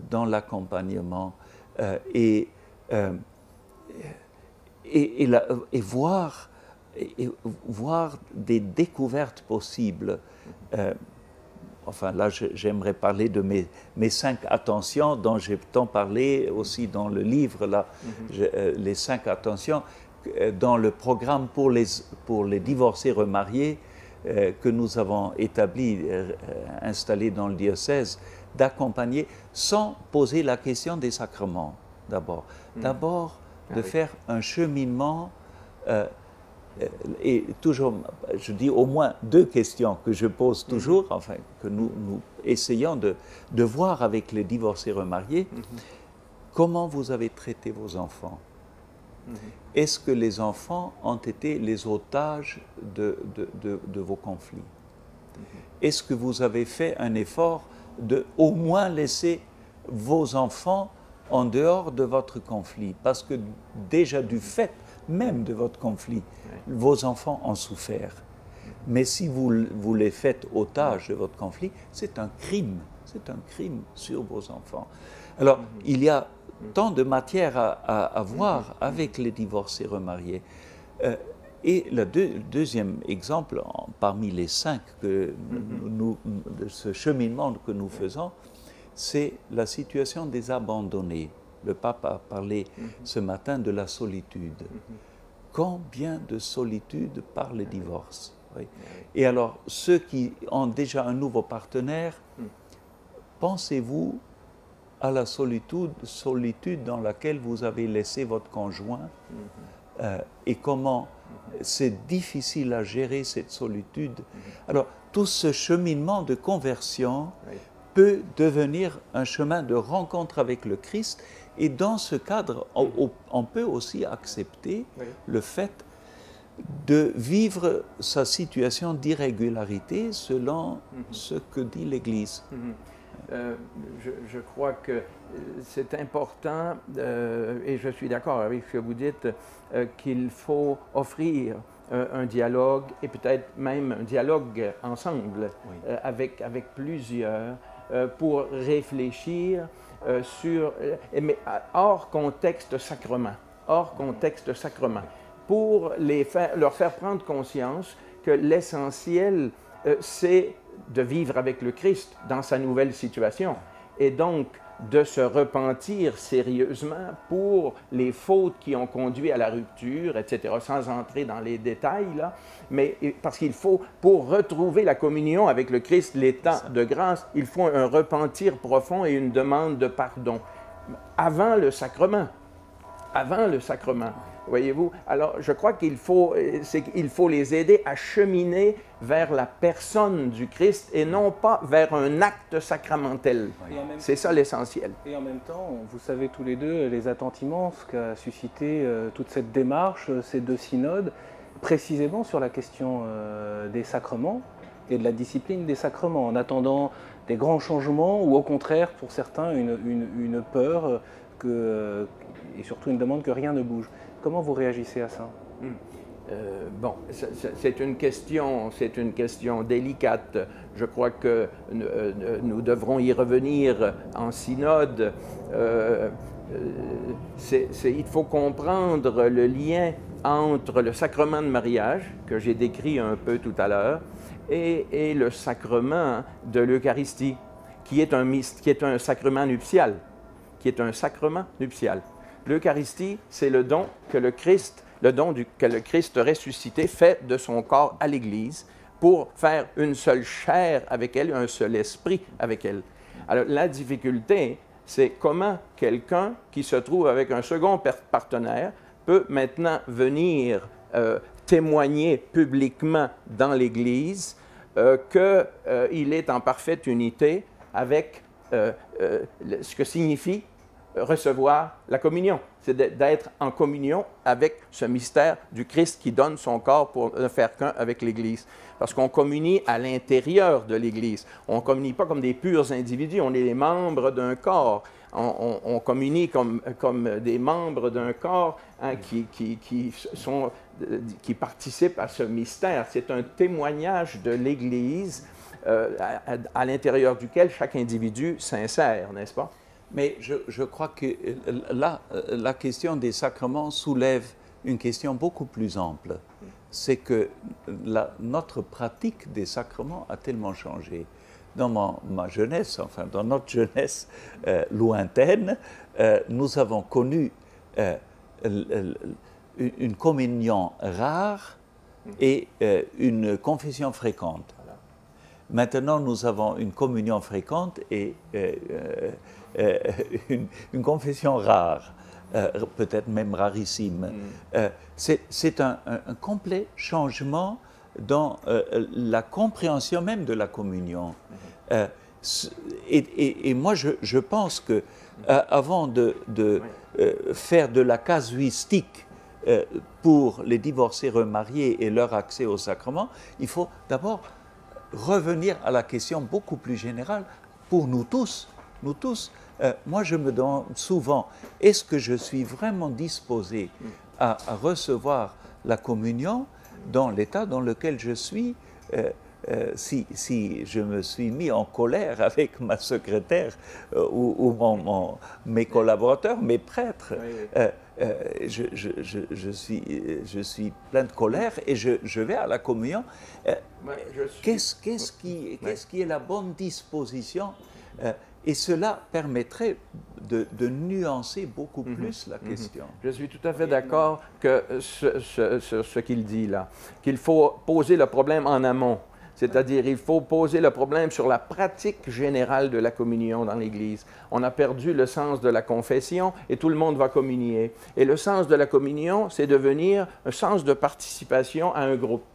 Speaker 2: dans l'accompagnement et voir des découvertes possibles. Enfin, là, j'aimerais parler de mes 5 attentions dont j'ai tant parlé aussi dans le livre, là, les 5 attentions dans le programme pour les divorcés remariés que nous avons établi, installé dans le diocèse, d'accompagner sans poser la question des sacrements d'abord. D'abord, de faire un cheminement et toujours, je dis au moins 2 questions que je pose toujours, enfin, que nous essayons de voir avec les divorcés remariés. Comment vous avez traité vos enfants? Est-ce que les enfants ont été les otages de vos conflits? Est-ce que vous avez fait un effort de au moins laisser vos enfants en dehors de votre conflit? Parce que déjà du fait même de votre conflit, vos enfants ont souffert. Mais si vous les faites otages de votre conflit, c'est un crime sur vos enfants. Alors, il y a tant de matière à voir avec les divorcés remariés. Et le deuxième exemple, parmi les 5 de ce cheminement que nous faisons, c'est la situation des abandonnés. Le pape a parlé ce matin de la solitude. Combien de solitude par le divorce? Et alors, ceux qui ont déjà un nouveau partenaire, pensez-vous à la solitude dans laquelle vous avez laissé votre conjoint et comment c'est difficile à gérer cette solitude. Alors, tout ce cheminement de conversion peut devenir un chemin de rencontre avec le Christ et dans ce cadre, on peut aussi accepter le fait de vivre sa situation d'irrégularité selon ce que dit l'Église.
Speaker 3: Je crois que c'est important, et je suis d'accord avec ce que vous dites, qu'il faut offrir un dialogue, et peut-être même un dialogue ensemble avec plusieurs, pour réfléchir sur, mais hors contexte sacrement, pour leur faire prendre conscience que l'essentiel, c'est de vivre avec le Christ dans sa nouvelle situation, et donc de se repentir sérieusement pour les fautes qui ont conduit à la rupture, etc., sans entrer dans les détails, là, mais parce qu'il faut, pour retrouver la communion avec le Christ, l'état de grâce, il faut un repentir profond et une demande de pardon. Avant le sacrement. Voyez-vous? Alors, je crois qu'il faut les aider à cheminer vers la personne du Christ et non pas vers un acte sacramentel. C'est ça l'essentiel.
Speaker 1: Et en même temps, vous savez tous les deux les attentiments, ce qu'a suscité toute cette démarche, ces 2 synodes, précisément sur la question des sacrements et de la discipline des sacrements, en attendant des grands changements ou au contraire, pour certains, une peur et surtout une demande que rien ne bouge. Comment vous réagissez à ça?
Speaker 3: Bon, c'est une question délicate. Je crois que nous devrons y revenir en synode. Il faut comprendre le lien entre le sacrement de mariage, que j'ai décrit un peu tout à l'heure, et le sacrement de l'Eucharistie, qui est un sacrement nuptial. L'Eucharistie, c'est le don que le Christ ressuscité fait de son corps à l'Église pour faire une seule chair avec elle, un seul esprit avec elle. Alors, la difficulté, c'est comment quelqu'un qui se trouve avec un second partenaire peut maintenant venir témoigner publiquement dans l'Église qu'il est en parfaite unité avec ce que signifie recevoir la communion. C'est d'être en communion avec ce mystère du Christ qui donne son corps pour ne faire qu'un avec l'Église. Parce qu'on communie à l'intérieur de l'Église. On ne communie pas comme des purs individus, on est les membres d'un corps. On communie comme des membres d'un corps qui participent à ce mystère. C'est un témoignage de l'Église à l'intérieur duquel chaque individu s'insère, n'est-ce pas?
Speaker 2: Mais je crois que là, la question des sacrements soulève une question beaucoup plus ample. C'est que notre pratique des sacrements a tellement changé. Dans ma jeunesse, enfin dans notre jeunesse lointaine, nous avons connu une communion rare et une confession fréquente. Maintenant, nous avons une communion fréquente et une confession rare, peut-être même rarissime. C'est un complet changement dans la compréhension même de la communion. Et moi, je pense que avant de faire de la casuistique pour les divorcés remariés et leur accès au sacrement, il faut d'abord revenir à la question beaucoup plus générale pour nous tous. Moi, je me demande souvent, est-ce que je suis vraiment disposé à recevoir la communion dans l'état dans lequel je suis si je me suis mis en colère avec ma secrétaire ou mes collaborateurs, mes prêtres, je suis plein de colère et je vais à la communion. Qu'est-ce qui est la bonne disposition et cela permettrait de nuancer beaucoup plus la question.
Speaker 3: Je suis tout à fait d'accord que ce qu'il dit là, qu'il faut poser le problème en amont. C'est-à-dire, il faut poser le problème sur la pratique générale de la communion dans l'Église. On a perdu le sens de la confession et tout le monde va communier. Et le sens de la communion, c'est devenir un sens de participation à un groupe.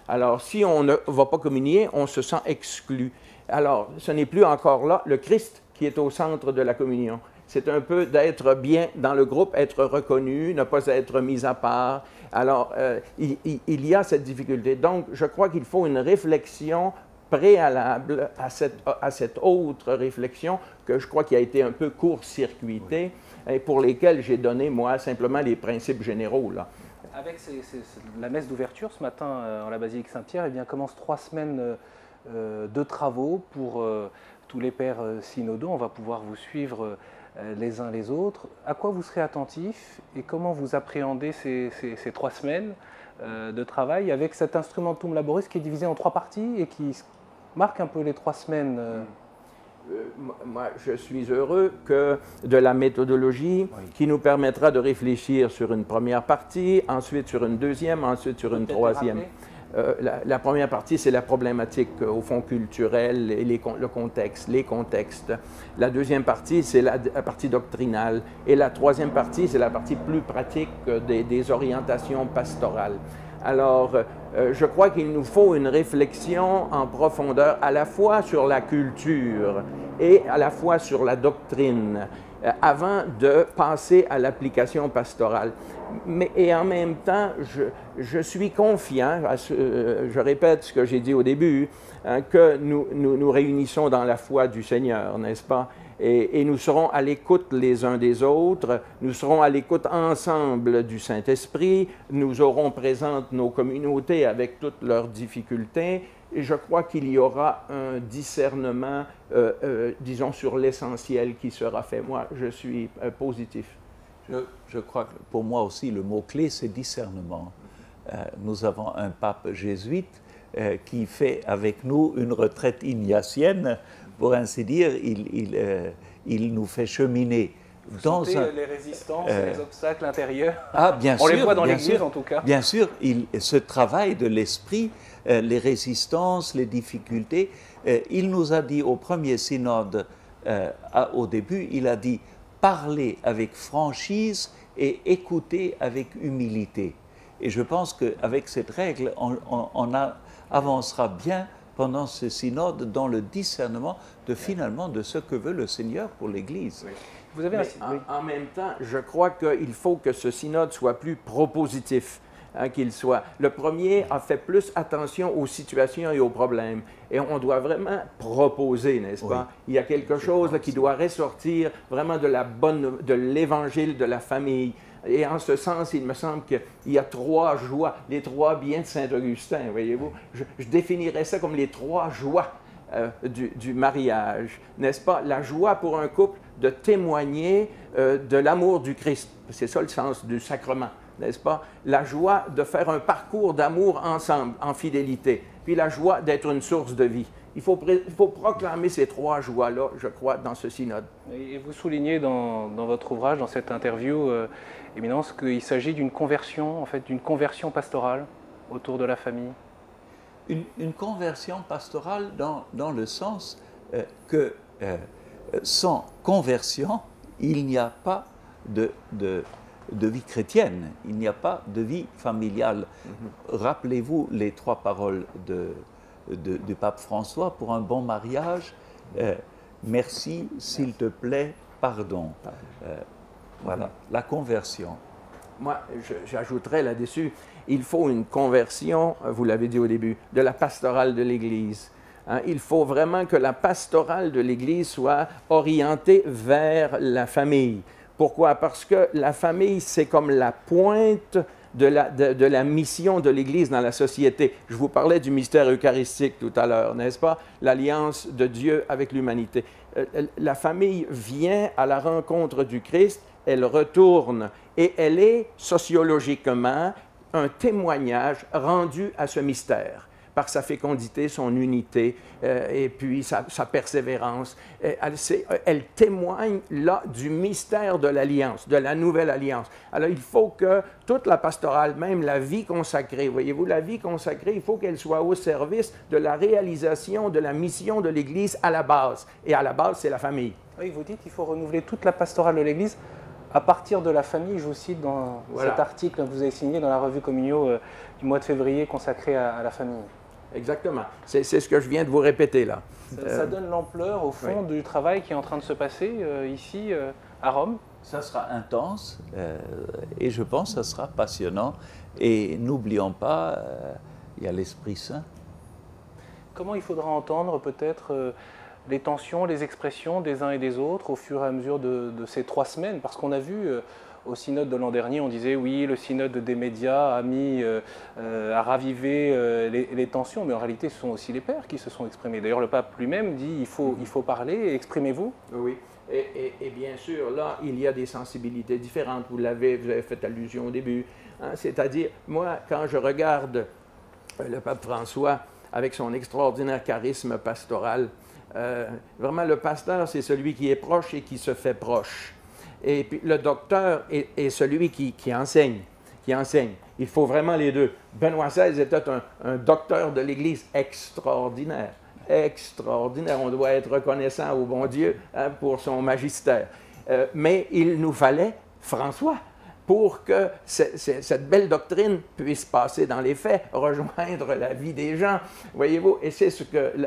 Speaker 3: Alors, si on ne va pas communier, on se sent exclu. Alors, ce n'est plus encore là le Christ qui est au centre de la communion. C'est un peu d'être bien dans le groupe, être reconnu, ne pas être mis à part. Alors, il y a cette difficulté. Donc, je crois qu'il faut une réflexion préalable à cette autre réflexion que je crois qui a été un peu court-circuitée et pour lesquelles j'ai donné, moi, simplement les principes généraux, là.
Speaker 1: Avec la messe d'ouverture ce matin en la basilique Saint-Pierre, eh bien, commence 3 semaines de travaux pour tous les pères synodaux. On va pouvoir vous suivre les uns les autres. À quoi vous serez attentifs et comment vous appréhendez ces 3 semaines de travail avec cet instrumentum laboris qui est divisé en 3 parties et qui marque un peu les 3 semaines
Speaker 3: Moi, je suis heureux que de la méthodologie qui nous permettra de réfléchir sur une première partie, ensuite sur une deuxième, ensuite sur une troisième. La première partie, c'est la problématique, au fond, culturelle, et le contexte, les contextes. La deuxième partie, c'est la partie doctrinale. Et la troisième partie, c'est la partie plus pratique des orientations pastorales. Alors, je crois qu'il nous faut une réflexion en profondeur, à la fois sur la culture et à la fois sur la doctrine, avant de passer à l'application pastorale. Et en même temps, je suis confiant, je répète ce que j'ai dit au début, que nous réunissons dans la foi du Seigneur, n'est-ce pas? Et nous serons à l'écoute les uns des autres, nous serons à l'écoute ensemble du Saint-Esprit, nous aurons présentes nos communautés avec toutes leurs difficultés, et je crois qu'il y aura un discernement, disons, sur l'essentiel qui sera fait. Moi, je suis positif.
Speaker 2: Je crois que pour moi aussi, le mot-clé, c'est discernement. Nous avons un pape jésuite qui fait avec nous une retraite ignatienne, pour ainsi dire. Il nous fait cheminer
Speaker 1: dans les résistances, les obstacles intérieurs.
Speaker 2: Ah, bien
Speaker 1: On
Speaker 2: sûr,
Speaker 1: les voit dans l'Église, en tout cas.
Speaker 2: Bien sûr, ce travail de l'esprit, les résistances, les difficultés, il nous a dit au premier synode, au début, il a dit « parler avec franchise et écouter avec humilité ». Et je pense qu'avec cette règle, on avancera bien pendant ce synode dans le discernement finalement de ce que veut le Seigneur pour l'Église.
Speaker 3: Oui.
Speaker 1: Vous avez
Speaker 3: en même temps, je crois qu'il faut que ce synode soit plus propositif. Qu'il soit. Le premier a fait plus attention aux situations et aux problèmes. Et on doit vraiment proposer, n'est-ce pas? Il y a quelque chose là, qui doit ressortir vraiment de l'évangile de la famille. Et en ce sens, il me semble qu'il y a trois joies, les trois biens de Saint-Augustin, voyez-vous. Je définirais ça comme les trois joies du mariage, n'est-ce pas? La joie pour un couple de témoigner de l'amour du Christ. C'est ça le sens du sacrement, n'est-ce pas? La joie de faire un parcours d'amour ensemble, en fidélité. Puis la joie d'être une source de vie. Il faut proclamer ces trois joies-là, je crois, dans ce synode.
Speaker 1: Et vous soulignez dans votre ouvrage, dans cette interview, Éminence, qu'il s'agit d'une conversion, en fait, d'une conversion pastorale autour de la famille.
Speaker 2: Une conversion pastorale dans le sens que sans conversion, il n'y a pas de vie chrétienne, il n'y a pas de vie familiale. Rappelez-vous les trois paroles du pape François pour un bon mariage, merci, s'il te plaît, pardon. Voilà, la conversion.
Speaker 3: Moi, j'ajouterais là-dessus, il faut une conversion, vous l'avez dit au début, de la pastorale de l'Église. Il faut vraiment que la pastorale de l'Église soit orientée vers la famille. Pourquoi? Parce que la famille, c'est comme la pointe de la mission de l'Église dans la société. Je vous parlais du mystère eucharistique tout à l'heure, n'est-ce pas? L'alliance de Dieu avec l'humanité. La famille vient à la rencontre du Christ, elle retourne et elle est sociologiquement un témoignage rendu à ce mystère par sa fécondité, son unité et puis sa persévérance. Elle témoigne là du mystère de l'alliance, de la nouvelle alliance. Alors il faut que toute la pastorale, même la vie consacrée, voyez-vous, la vie consacrée, il faut qu'elle soit au service de la réalisation de la mission de l'Église à la base. Et à la base, c'est la famille.
Speaker 1: Oui, vous dites qu'il faut renouveler toute la pastorale de l'Église à partir de la famille. Je vous cite dans cet article que vous avez signé dans la revue Communio du mois de février consacré à la famille.
Speaker 3: Exactement. C'est ce que je viens de vous répéter là.
Speaker 1: Ça donne l'ampleur, au fond, du travail qui est en train de se passer ici, à Rome.
Speaker 2: Ça sera intense et je pense que ça sera passionnant. Et n'oublions pas, il y a l'Esprit Saint.
Speaker 1: Comment il faudra entendre peut-être les tensions, les expressions des uns et des autres au fur et à mesure de ces 3 semaines? Parce qu'on a vu au synode de l'an dernier, on disait oui, le synode des médias a ravivé les tensions, mais en réalité ce sont aussi les pères qui se sont exprimés. D'ailleurs le pape lui-même dit il faut parler, exprimez-vous.
Speaker 3: Oui, et bien sûr là il y a des sensibilités différentes, vous avez fait allusion au début, hein? C'est-à-dire moi quand je regarde le pape François avec son extraordinaire charisme pastoral, vraiment le pasteur c'est celui qui est proche et qui se fait proche. Et puis le docteur est celui qui enseigne, Il faut vraiment les deux. Benoît XVI était un docteur de l'Église extraordinaire. Extraordinaire. On doit être reconnaissant au bon Dieu pour son magistère. Mais il nous fallait François pour que cette belle doctrine puisse passer dans les faits, rejoindre la vie des gens, voyez-vous, et c'est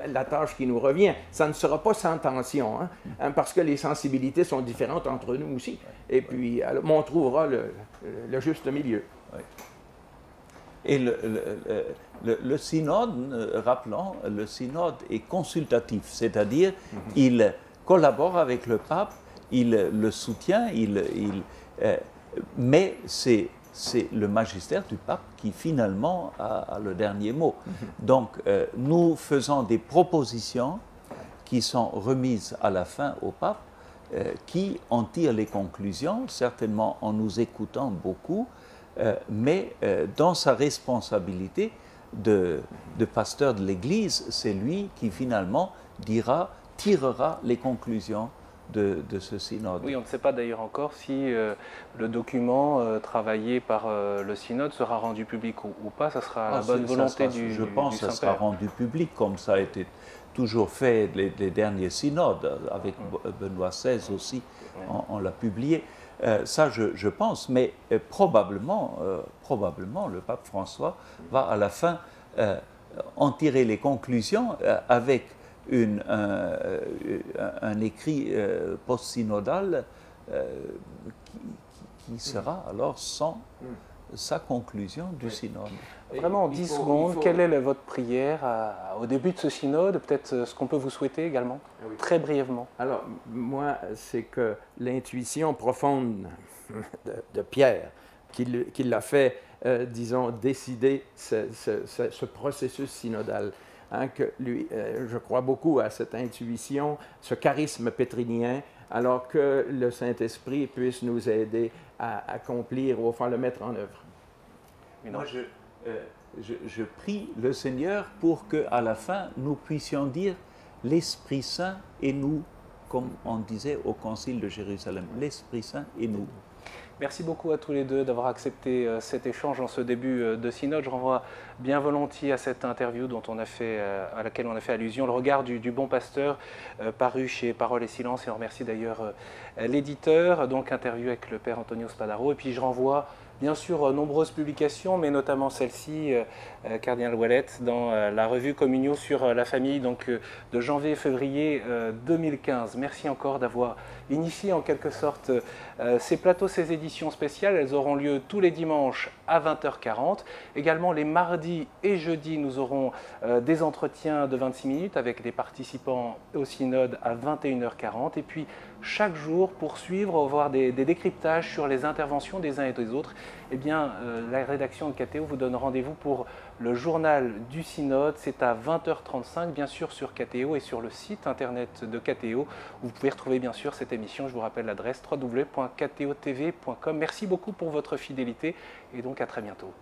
Speaker 3: la tâche qui nous revient. Ça ne sera pas sans tension, parce que les sensibilités sont différentes entre nous aussi, et puis alors, on trouvera le juste milieu.
Speaker 2: Oui. Et le synode, rappelons, le synode est consultatif, c'est-à-dire il collabore avec le pape, il le soutient, mais c'est le magistère du pape qui finalement a le dernier mot. Donc nous faisons des propositions qui sont remises à la fin au pape, qui en tire les conclusions, certainement en nous écoutant beaucoup, mais dans sa responsabilité de pasteur de l'Église, c'est lui qui finalement tirera les conclusions de ce synode.
Speaker 1: Oui, on ne sait pas d'ailleurs encore si le document travaillé par le synode sera rendu public ou pas. Ça sera la bonne volonté du
Speaker 2: Je pense que ça sera
Speaker 1: Saint-Père.
Speaker 2: rendu public, comme ça a été toujours fait les derniers synodes. Avec Benoît XVI aussi, on l'a publié. Ça, je pense, mais probablement, le pape François va à la fin en tirer les conclusions avec un écrit post-synodal qui sera alors sans sa conclusion du synode.
Speaker 1: Vraiment en 10 secondes, quelle est votre prière au début de ce synode? Peut-être ce qu'on peut vous souhaiter également, très brièvement.
Speaker 3: Alors, moi, c'est que l'intuition profonde de Pierre, qui l'a fait, disons, décider ce processus synodal, hein, que lui, je crois beaucoup à cette intuition, ce charisme pétrinien, alors que le Saint-Esprit puisse nous aider à accomplir, ou enfin le mettre en œuvre.
Speaker 2: Moi, je prie le Seigneur pour qu'à la fin, nous puissions dire l'Esprit Saint et nous, comme on disait au Concile de Jérusalem, l'Esprit Saint et nous.
Speaker 1: Merci beaucoup à tous les deux d'avoir accepté cet échange en ce début de synode. Je renvoie bien volontiers à cette interview à laquelle on a fait allusion, Le regard du bon pasteur, paru chez Paroles et Silence. Et on remercie d'ailleurs l'éditeur, donc interview avec le père Antonio Spadaro. Et puis je renvoie bien sûr nombreuses publications, mais notamment celle-ci, Cardinal Ouellet, dans la revue Communio sur la famille, donc de janvier-février 2015. Merci encore d'avoir initié en quelque sorte ces plateaux, ces éditions spéciales. Elles auront lieu tous les dimanches à 20h40. Également les mardis et jeudis, nous aurons des entretiens de 26 minutes avec des participants au synode à 21h40. Et puis chaque jour, pour suivre, voir des décryptages sur les interventions des uns et des autres, eh bien, la rédaction de KTO vous donne rendez-vous pour le journal du synode. C'est à 20h35, bien sûr, sur KTO et sur le site internet de KTO. Vous pouvez retrouver, bien sûr, cette émission. Je vous rappelle l'adresse www.ktotv.com. Merci beaucoup pour votre fidélité et donc à très bientôt.